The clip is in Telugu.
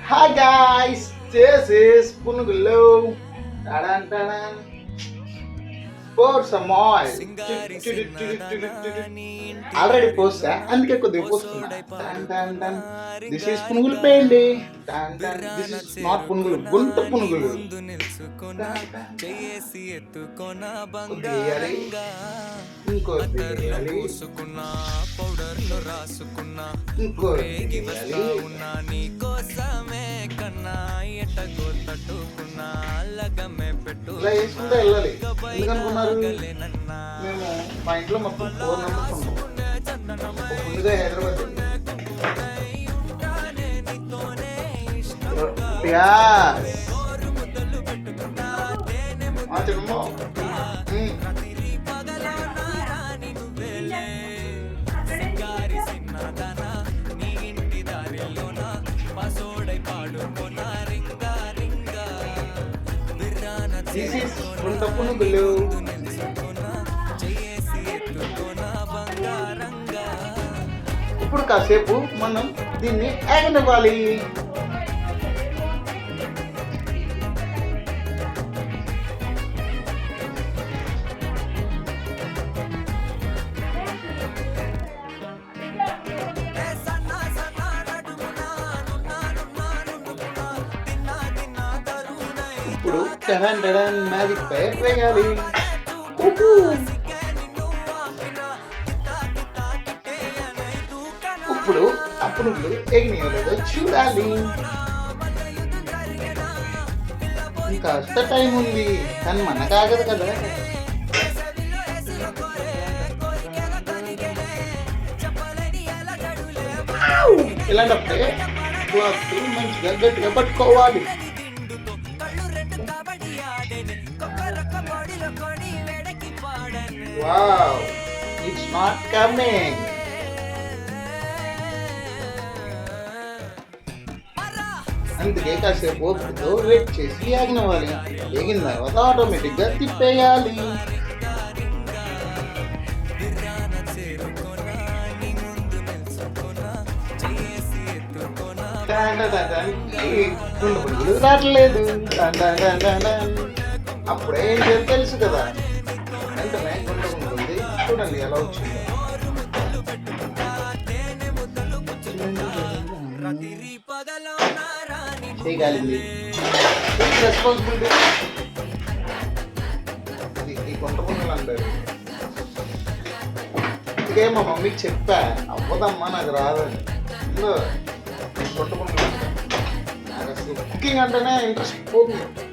Hi guys, this is Punugulu. Tadan tadan. Pour some oil. Already పోస్తా అందుకే కొద్దిగా పోస్తున్నా. దిస్ ఈస్ పునుగులు పేండి. దిస్ ఇస్ నాట్ పునుగులు, గుంట పునుగులు. కొద్దిగా ఇంకోటి ఇంకోటి ఇలా వేసుకుంటే వెళ్ళాలి. ఎందుకనుకున్నారు? మేము మా ఇంట్లో మొత్తం 4 మెంబర్స్ ఉన్నాం. ముందుగా హైదరాబాద్ పునుగులు. ఇప్పుడు కాసేపు మనం దీన్ని ఆగనివ్వాలి. ఇప్పుడు మ్యాజిక్ పై వేయాలి. ఇప్పుడు అప్పుడు ఎగినాయో లేదో చూడాలి. ఇంకాస్త టైం ఉంది, కానీ మనకు ఆగదు కదా. ఇలాంటప్పుడే క్లాత్ మంచిగా గట్టిగా పట్టుకోవాలి. Wow, it's not coming. అందుకే కాసేపు ఓపికతో వెయిట్ చేసి ఆగినవ్వాలి. ఎగిన తర్వాత ఆటోమేటిక్గా తిప్పేయాలి. రావట్లేదు. అప్పుడే ఏం చేయాలి తెలుసు కదా. వెంటనే గుంటుంది. చూడండి ఎలా వచ్చిందో. చేయగలిగింది. రెస్పాన్సిబిలిటీ ఈ గుంట పుంగలు అంటారు. ఇదే మా మమ్మీకి చెప్పా, అవ్వదమ్మా నాకు రాదని. గుంట పుంగలు నాకు అసలు కుకింగ్ అంటేనే ఇంట్రెస్ట్ పోతుంది.